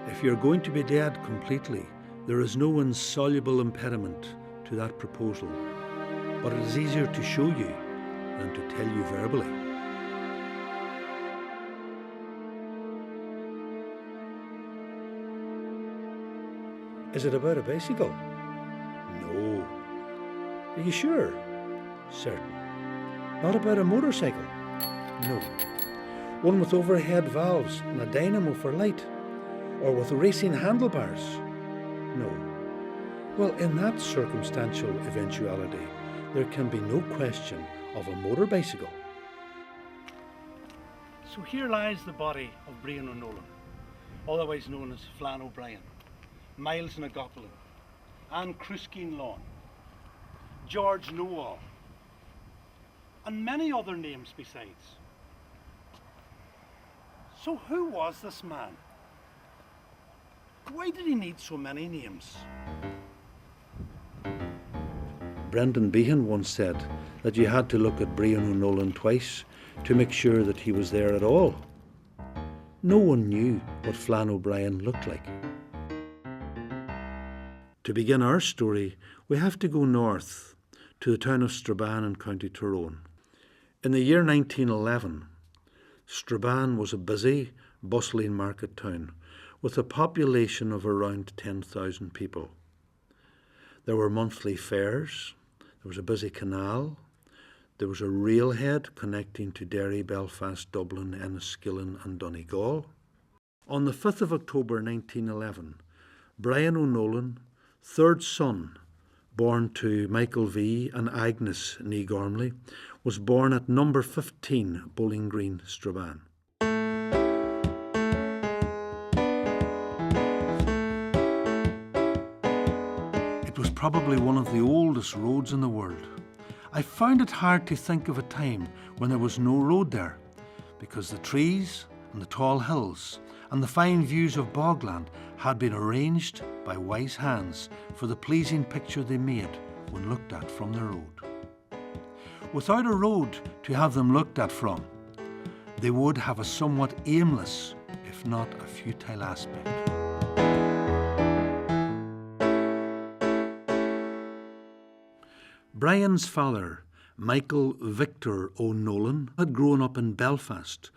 If you're going to be dead completely, there is no insoluble impediment to that proposal, but it is easier to show you than to tell you verbally. Is it about a bicycle? No. Are you sure? Certain. Not about a motorcycle? No. One with overhead valves and a dynamo for light? Or with racing handlebars? No. Well, in that circumstantial eventuality, there can be no question of a motor bicycle. So here lies the body of Brian O'Nolan, otherwise known as Flan O'Brien, Miles Nagopolin, Anne Cruskeen Lawn, George Noel, and many other names besides. So who was this man? Why did he need so many names? Brendan Behan once said that you had to look at Brian O'Nolan twice to make sure that he was there at all. No one knew what Flan O'Brien looked like. To begin our story, we have to go north to the town of Strabane in County Tyrone. In the year 1911, Strabane was a busy, bustling market town with a population of around 10,000 people. There were monthly fairs, there was a busy canal, there was a railhead connecting to Derry, Belfast, Dublin, Enniskillen and Donegal. On the 5th of October 1911, Brian O'Nolan, third son, born to Michael V and Agnes Nee Gormley, was born at number 15 Bowling Green, Strabane. It was probably one of the oldest roads in the world. I found it hard to think of a time when there was no road there, because the trees and the tall hills and the fine views of bogland had been arranged by wise hands for the pleasing picture they made when looked at from the road. Without a road to have them looked at from, they would have a somewhat aimless, if not a futile aspect. Brian's father, Michael Victor O'Nolan, had grown up in Belfast,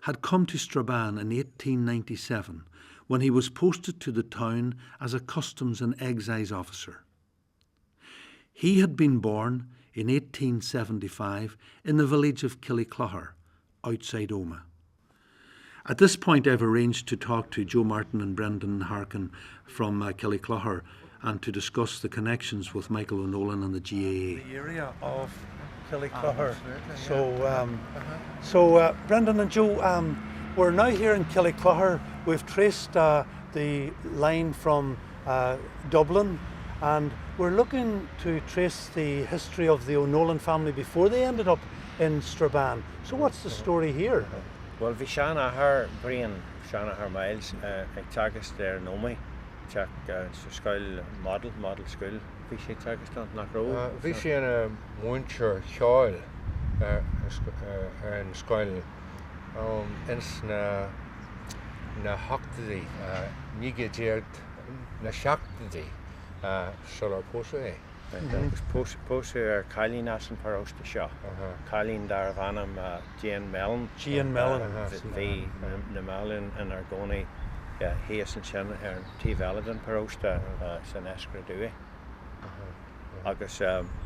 had come to Strabane in 1897 when he was posted to the town as a customs and excise officer. He had been born in 1875 in the village of Killyclougher, outside Omagh. At this point I've arranged to talk to Joe Martin and Brendan Harkin from Killyclougher and to discuss the connections with Michael O'Nolan and the GAA. The area of Killyclougher. So Brendan and Joe, we're now here in Killyclougher. We've traced the line from Dublin, and we're looking to trace the history of the O'Nolan family before they ended up in Strabane. So what's the story here? Well, bhí sean athair Brian, sean athair Miles, ag tagas there Nomi, check scoil model school. Bhí sé tagas don nach ró. Bhí sé in a muintir seáil ar an scoil. Ins na hachtaí, níge déart na seachtaí solar pósa é. Agus pósa ar Cailín asan parósta seo. Cailín dar bhanam Jean Mellon. Jean Mellon. Bhí na Mellon in ar gcónaí héas an sin ar T-Veladon parósta san escradúi. Agus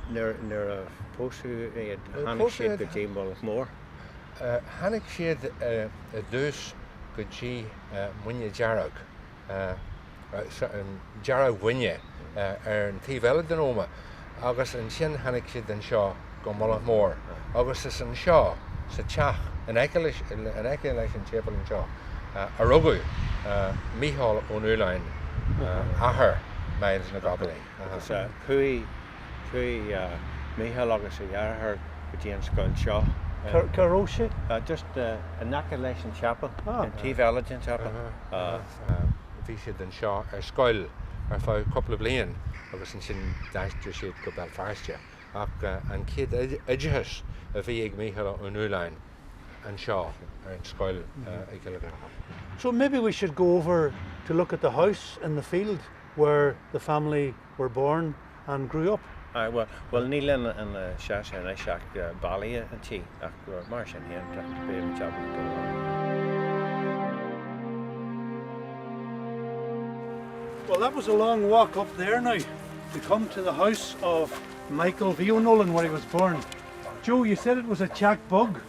nuair a pósa iad hanig siad go dtí mul mór. Hanig siad a dús go dtí muine dearag. Dearag muine ar an T-Veladon Omagh. Agus an sin hanig siad an seo go mul mór. Agus is an seo sa teach an eice leis an tébal an seo. A rugu Micheál O'Nolan athair Miles Nagopolin. Agus cúi Micheál agus a dhearthar go dtí an scoil seo. Caróise? Just a naca leis an chapel, an T-Veladon chapel. Bhí siad an seo ar scoil ar fá couple of bliain agus an sin daistir siad go Belfaste. Ach an céad idithas a bhí ag Micheál O'Nolan an seo ar an scoil I Gilligan. So maybe we should go over to look at the house in the field where the family were born and grew up. Well, níl in seaas ar seach bailí antí ach gur mar sin héan teach bé job go. Well, that was a long walk up there now to come to the house of Michael V. O'Nolan where he was born. Joe, you said it was a Jack Bug.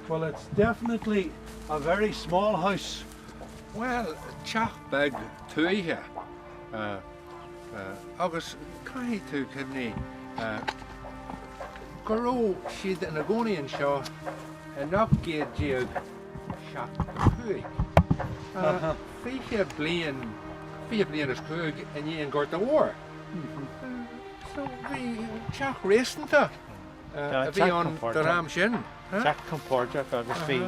Well, it's definitely a very small house. Well, teach bag tuaithe agus cai tú cymni go raibh siad in a gcónaí seo a nach géad déag seach chuig. Fiche blian is chuig a ní an gcuirt a mhór. So bhí teach réasanta a bhí an do rám sin. Jack compórteach agus bhí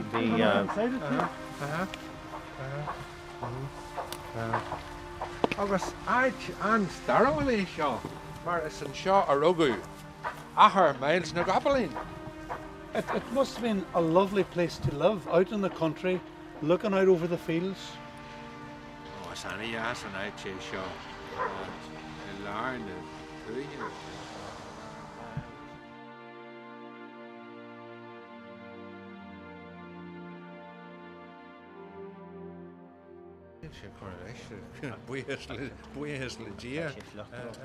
agus áid an starhfuil seo mar is an seo a rugadh ahar miles na Gabbalín. It must have been a lovely place to live, out in the country, looking out over the fields. Oh, is any as an áid sé seo in Larn na tuaithe.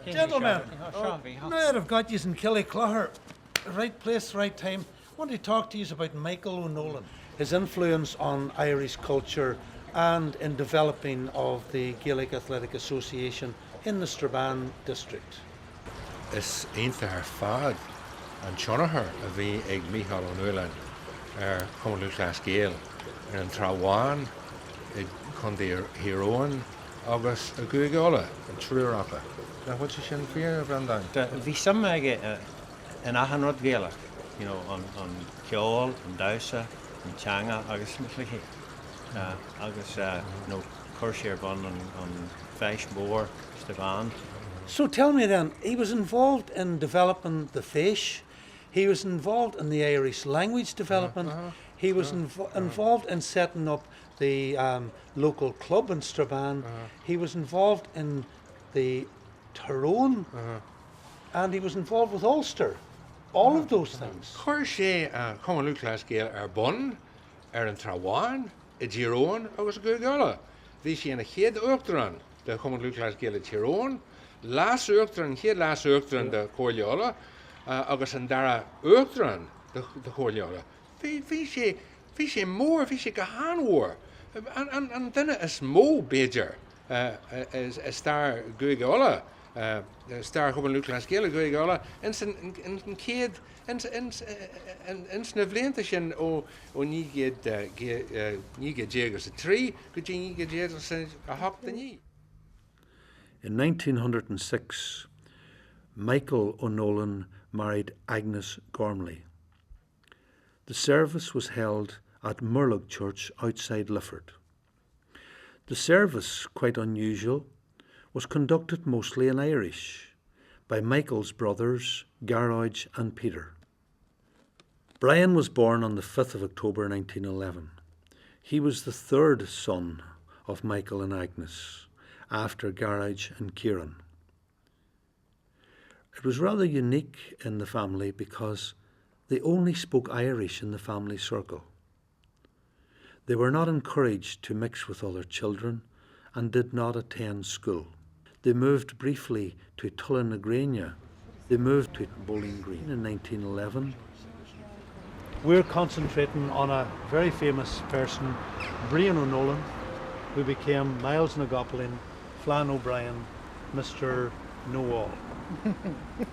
Gentlemen, now that I've got you in Killyclogher, right place, right time, I want to talk to you about Michael O'Nolan, his influence on Irish culture and in developing of the Gaelic Athletic Association in the Strabane district. Is einta ar fad an tionachar a bhí ag Michael O'Nolan ar Chumlú Clas Gael ar an Trawan ag chun Hiroan agus a Guigála an Trúracha. Now what you sin fear Brandan? Bhí some aige in Ahanrod Gaelach, you know, on Ceol, on Dausa, on Changa, agus Michliki. Agus, you know, Corsair Bun on Feis Mór, Strabane. So tell me then, he was involved in developing the fish, he was involved in the Irish language development, he was involved in setting up the local club in Strabane, he was involved in the Tyrone, and he was involved with Ulster. All of those things. Chuir sé Chumlú Clas Gael ar Bun, ar an Trawan, i Tyrone agus a Guigála. Bhí sé ina chéad uachtaran de Chumlú Clas Gael i Tyrone, lás uachtaran, chéad lás uachtaran de Chomhairleola, agus an dara uachtaran de Chomhairleola. Bhí sé mór, bhí sé go hanmhór. An duine is mó béidir is star Guigála, star Chumlú Clas Gael a Guigála, in céad in sna bhlianta sin ó ní géad déagas a trí, go dtí ní géad déagas a hacht a ní. In 1906, Michael O'Nolan married Agnes Gormley. The service was held at Murlough Church outside Lifford. The service, quite unusual, was conducted mostly in Irish by Michael's brothers, Garage and Peter. Brian was born on the 5th of October 1911. He was the third son of Michael and Agnes, after Garage and Kieran. It was rather unique in the family because they only spoke Irish in the family circle. They were not encouraged to mix with other children and did not attend school. They moved briefly to Tullinagrania. They moved to Bowling Green in 1911. We're concentrating on a very famous person, Brian O'Nolan, who became Miles Nagopolin, Flan O'Brien, Mr. Know-all.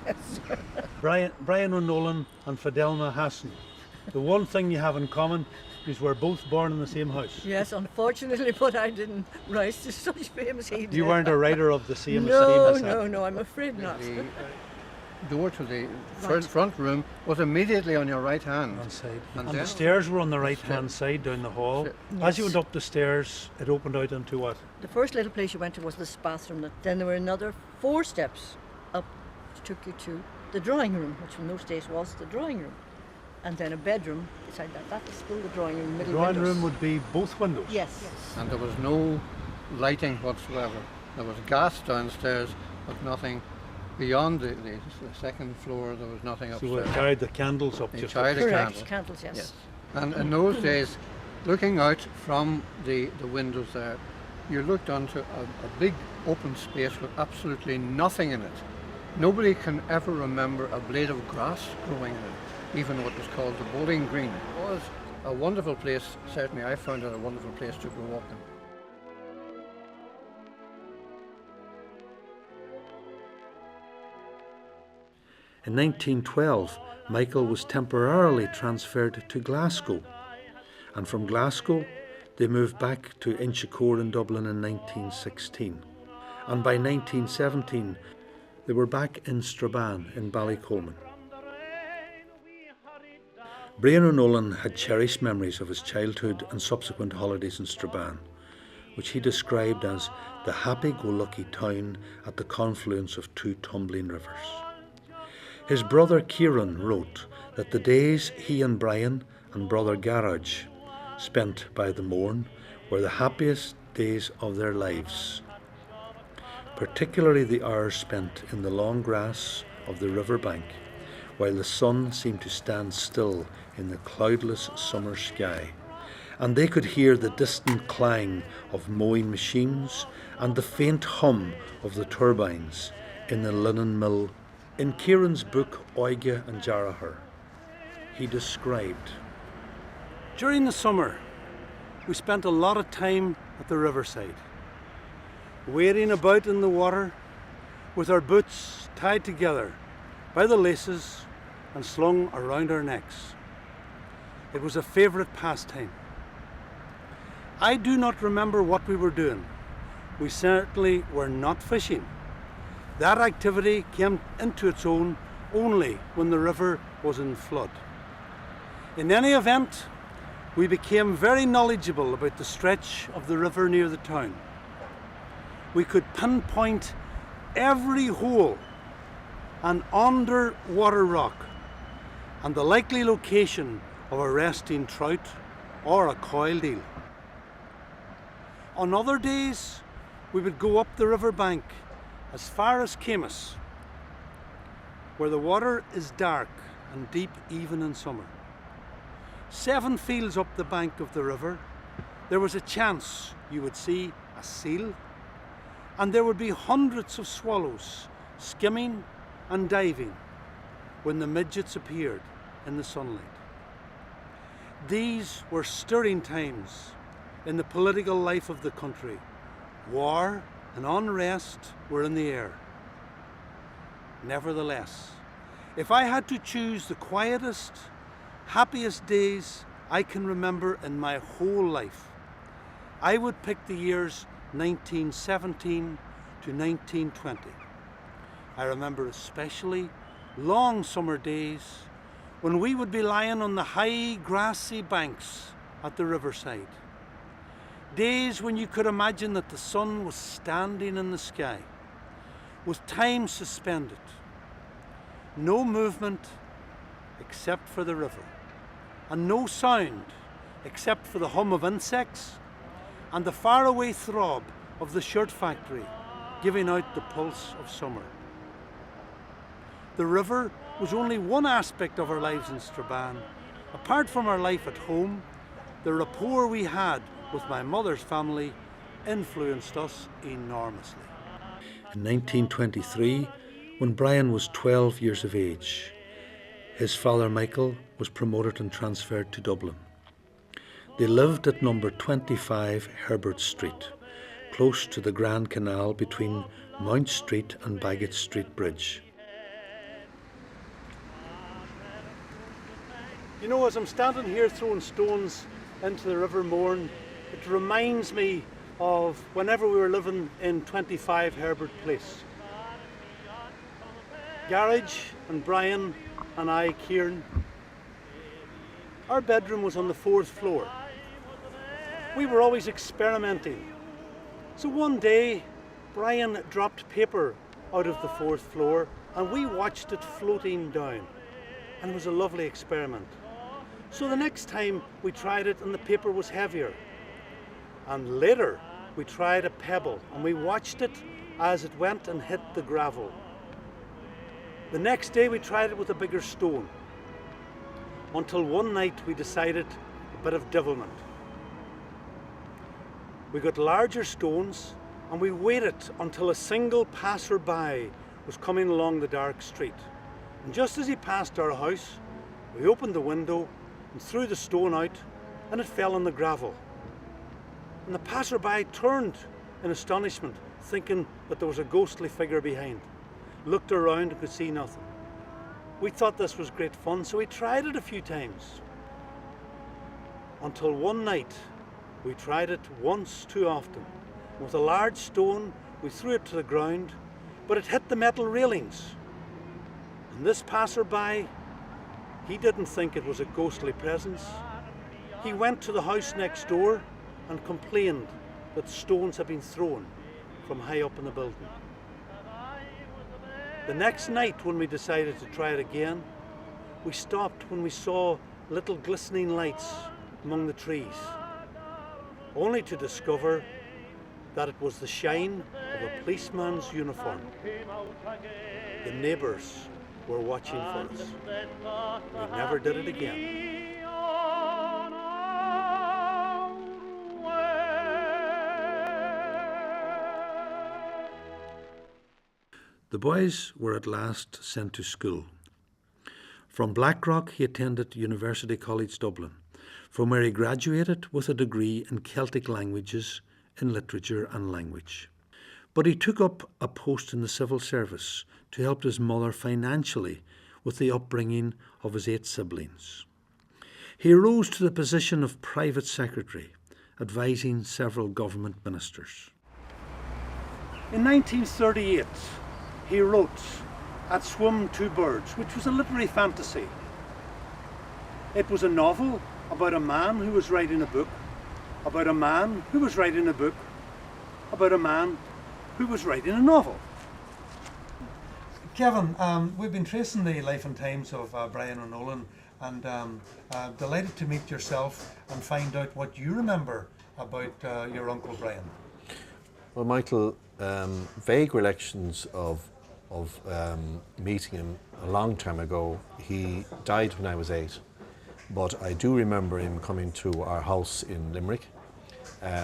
Yes. Brian O'Nolan and Fidelma Hassan. The one thing you have in common is we're both born in the same house. Yes, unfortunately, but I didn't rise to such fame as he did. You weren't a writer of the same No, I'm afraid not. The door to the front room was immediately on your right hand. Side. And And then- the stairs were on the right hand side down the hall. As you went up the stairs, it opened out into what? The first little place you went to was this bathroom. Then there were another 4 steps up, which took you to the drawing room, which in those days was the drawing room. and then a bedroom beside that. That was still the drawing room, The middle drawing windows. room would be both windows. Yes. And there was no lighting whatsoever. There was gas downstairs, but nothing beyond the second floor. There was nothing So we upstairs. carried the candles up They just carried a Correct. candle. Candles, yes. Yes. And in those days, looking out from the windows there, you looked onto a big open space with absolutely nothing in it. Nobody can ever remember a blade of grass growing in it, even what was called the bowling green. It was a wonderful place. Certainly I found it a wonderful place to grow up in. In 1912, Michael was temporarily transferred to Glasgow, and from Glasgow they moved back to Inchicore in Dublin in 1916, and by 1917 they were back in Strabane in Ballycolman. Brian O'Nolan had cherished memories of his childhood and subsequent holidays in Strabane, which he described as the happy-go-lucky town at the confluence of two tumbling rivers. His brother Kieran wrote that the days he and Brian and brother Garage spent by the Mourne were the happiest days of their lives, particularly the hours spent in the long grass of the river bank, while the sun seemed to stand still in the cloudless summer sky, and they could hear the distant clang of mowing machines and the faint hum of the turbines in the linen mill. In Kieran's book Oige and Jarahar, he described, "During the summer, we spent a lot of time at the riverside, wading about in the water with our boots tied together by the laces and slung around our necks. It was a favourite pastime. I do not remember what we were doing. We certainly were not fishing. That activity came into its own only when the river was in flood. In any event, we became very knowledgeable about the stretch of the river near the town. We could pinpoint every hole and underwater rock and the likely location of a resting trout or a coiled eel. On other days, we would go up the river bank as far as Camus, where the water is dark and deep even in summer. 7 fields up the bank of the river, there was a chance you would see a seal, and there would be hundreds of swallows skimming and diving when the midgets appeared in the sunlight. These were stirring times in the political life of the country. War and unrest were in the air. Nevertheless, if I had to choose the quietest, happiest days I can remember in my whole life, I would pick the years 1917 to 1920. I remember especially long summer days when we would be lying on the high grassy banks at the riverside. Days when you could imagine that the sun was standing in the sky, with time suspended. No movement except for the river, and no sound except for the hum of insects and the faraway throb of the shirt factory giving out the pulse of summer. The river was only one aspect of our lives in Strabane. Apart from our life at home, the rapport we had with my mother's family influenced us enormously. In 1923, when Brian was 12 years of age, his father Michael was promoted and transferred to Dublin. They lived at number 25 Herbert Street, close to the Grand Canal between Mount Street and Bagot Street Bridge. You know, as I'm standing here throwing stones into the River Mourne, it reminds me of whenever we were living in 25 Herbert Place. Garage and Brian and I, Kieran, our bedroom was on the 4th floor. We were always experimenting. So one day, Brian dropped paper out of the 4th floor and we watched it floating down. And it was a lovely experiment. So the next time we tried it and the paper was heavier. And later we tried a pebble and we watched it as it went and hit the gravel. The next day we tried it with a bigger stone, until one night we decided a bit of devilment. We got larger stones and we waited until a single passer-by was coming along the dark street. And just as he passed our house, we opened the window and threw the stone out, and it fell on the gravel. And the passer-by turned in astonishment, thinking that there was a ghostly figure behind. Looked around and could see nothing. We thought this was great fun, so we tried it a few times. Until one night, we tried it once too often. With a large stone, we threw it to the ground, but it hit the metal railings. And this passer-by, he didn't think it was a ghostly presence. He went to the house next door and complained that stones had been thrown from high up in the building. The next night, when we decided to try it again, we stopped when we saw little glistening lights among the trees, only to discover that it was the shine of a policeman's uniform. The neighbours were watching for us. We never did it again. The boys were at last sent to school. From Blackrock he attended University College Dublin, from where he graduated with a degree in Celtic languages in literature and language. But he took up a post in the civil service to help his mother financially with the upbringing of his 8 siblings. He rose to the position of private secretary, advising several government ministers. In 1938, he wrote At Swim Two Birds, which was a literary fantasy. It was a novel about a man who was writing a book, about a man who was writing a book, about a man who was writing a novel. Kevin, we've been tracing the life and times of Brian O'Nolan, and delighted to meet yourself and find out what you remember about your Uncle Brian. Well, Michael, vague recollections of meeting him a long time ago. He died when I was 8, but I do remember him coming to our house in Limerick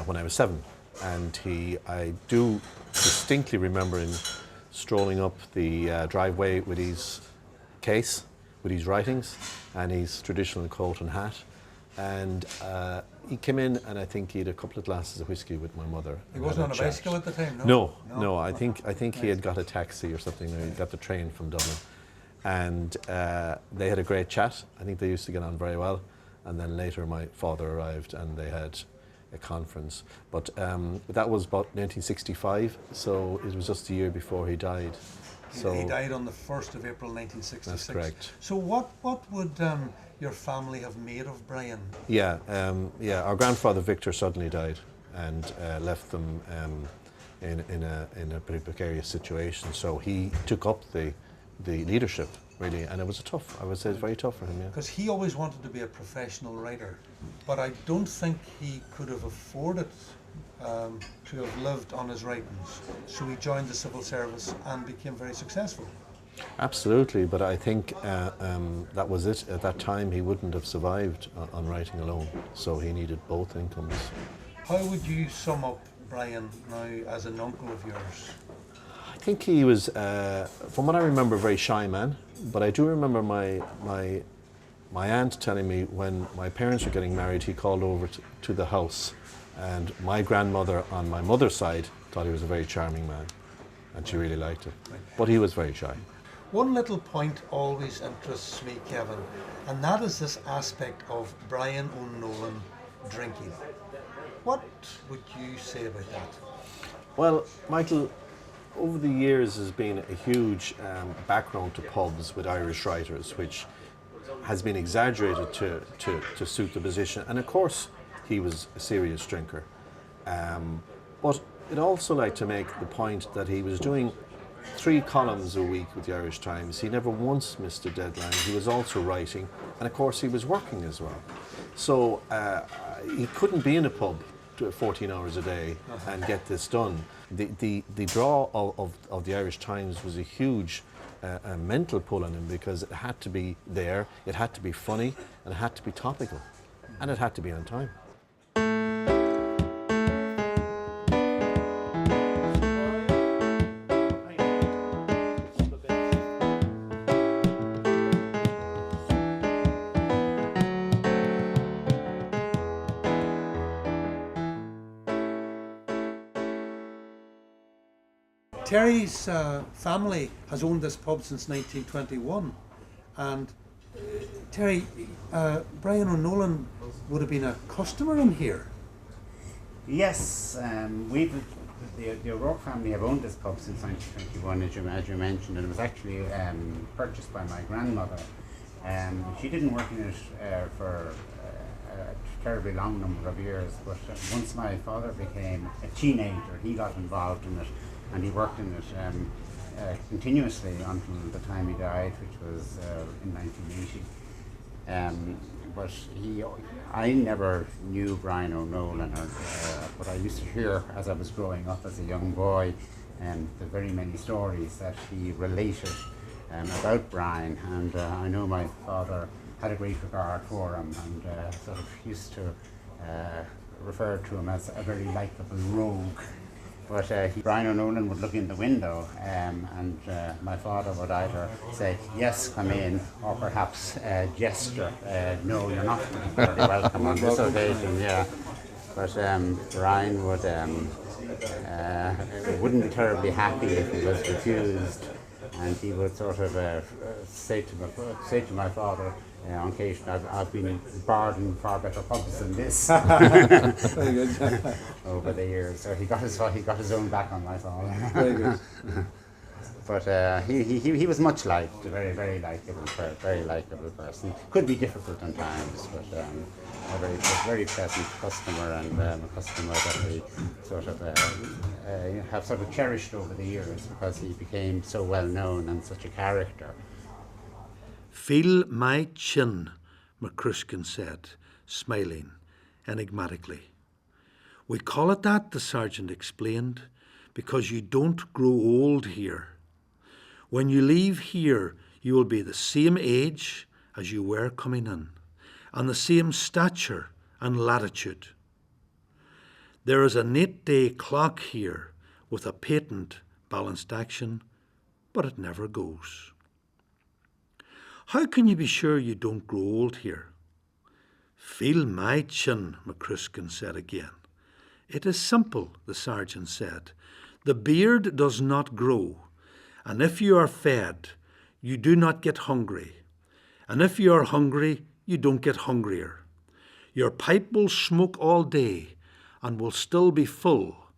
when I was 7, and I do distinctly remember him strolling up the driveway with his case, with his writings and his traditional coat and hat, and he came in, and I think he had a couple of glasses of whiskey with my mother. He wasn't on a bicycle at the time, no? No. I think he had got a taxi or something. He got the train from Dublin, and they had a great chat. I think they used to get on very well. And then later, my father arrived, and they had a conference. But that was about 1965, so it was just a year before he died. So he died on the 1st of April 1966. That's correct. So what would your family have made of Brian? Yeah, our grandfather Victor suddenly died and left them in a pretty precarious situation. So he took up the leadership, really, and it was I would say it's very tough for him. Yeah. Because he always wanted to be a professional writer, but I don't think he could have afforded to have lived on his writings. So he joined the civil service and became very successful. Absolutely, but I think that was it. At that time, he wouldn't have survived on writing alone, so he needed both incomes. How would you sum up Brian now as an uncle of yours? I think he was, from what I remember, a very shy man, but I do remember my aunt telling me when my parents were getting married, he called over to the house, and my grandmother on my mother's side thought he was a very charming man, and she really liked him, but he was very shy. One little point always interests me, Kevin, and that is this aspect of Brian O'Nolan drinking. What would you say about that? Well, Michael, over the years there's been a huge background to pubs with Irish writers, which has been exaggerated to suit the position. And of course, he was a serious drinker. But I'd also like to make the point that he was doing 3 columns a week with the Irish Times. He never once missed a deadline. He was also writing, and of course he was working as well. So he couldn't be in a pub 14 hours a day and get this done. The draw of the Irish Times was a huge mental pull on him, because it had to be there, it had to be funny, and it had to be topical, and it had to be on time. Terry's family has owned this pub since 1921, and Terry, Brian O'Nolan would have been a customer in here. Yes, the O'Rourke family have owned this pub since 1921, as you mentioned, and it was actually purchased by my grandmother. She didn't work in it for a terribly long number of years, but once my father became a teenager, he got involved in it, and he worked in it continuously until the time he died, which was in 1980. But I never knew Brian O'Nolan, but I used to hear as I was growing up as a young boy the very many stories that he related about Brian, and I know my father had a great regard for him, and sort of used to refer to him as a very likeable rogue. But Brian O'Nolan would look in the window, and my father would either say, "Yes, come in," or perhaps gesture, "No, you're not very welcome on this occasion." Yeah, but Brian wouldn't be terribly happy if he was refused, and he would sort of say to my father, on occasion, I've been barred in far better pubs than this over the years. So he got his own back on my father. Very good. But he was much liked, a very, very likable person. Could be difficult at times, but a very pleasant customer, and a customer that we sort of have sort of cherished over the years, because he became so well known and such a character. "Feel my chin," McCrushkin said, smiling enigmatically. "We call it that," the sergeant explained, "because you don't grow old here. When you leave here, you will be the same age as you were coming in, and the same stature and latitude. There is an 8-day clock here with a patent balanced action, but it never goes." "How can you be sure you don't grow old here?" "Feel my chin," McCrushkin said again. "It is simple," the sergeant said. "The beard does not grow, and if you are fed, you do not get hungry. And if you are hungry, you don't get hungrier. Your pipe will smoke all day and will still be full,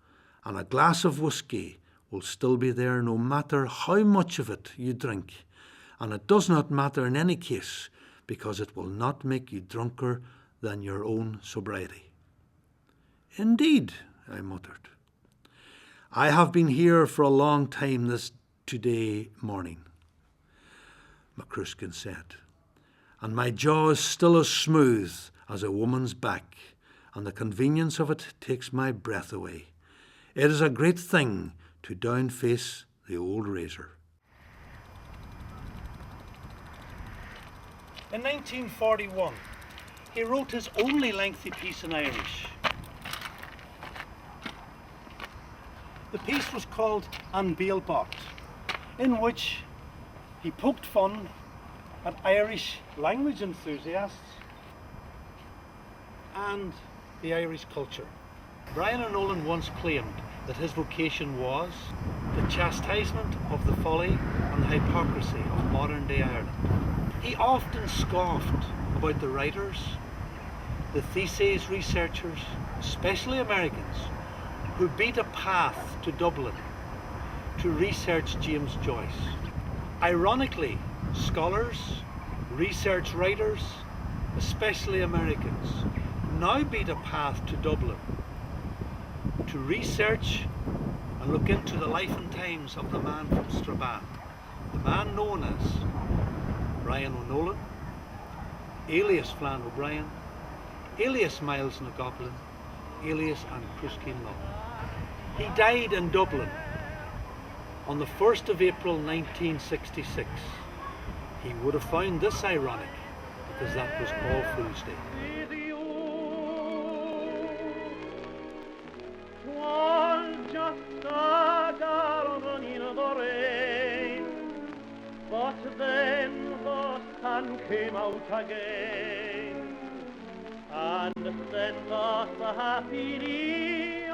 and a glass of whiskey will still be there no matter how much of it you drink. And it does not matter in any case, because it will not make you drunker than your own sobriety." "Indeed," I muttered. "I have been here for a long time this today morning," McCrushkin said, "and my jaw is still as smooth as a woman's back, and the convenience of it takes my breath away. It is a great thing to downface the old razor." In 1941, he wrote his only lengthy piece in Irish. The piece was called An Bealbot, in which he poked fun at Irish language enthusiasts and the Irish culture. Brian O'Nolan once claimed that his vocation was the chastisement of the folly and the hypocrisy of modern-day Ireland. He often scoffed about the writers, the theses researchers, especially Americans, who beat a path to Dublin to research James Joyce. Ironically, scholars, research writers, especially Americans, now beat a path to Dublin to research and look into the life and times of the man from Strabane, the man known as Brian O'Nolan, alias Flan O'Brien, alias Miles na Goblin, alias An Cruiskin Law. He died in Dublin on the 1st of April 1966. He would have found this ironic because that was All Fool's Day. But then the sun came out again, and sent us the happy news.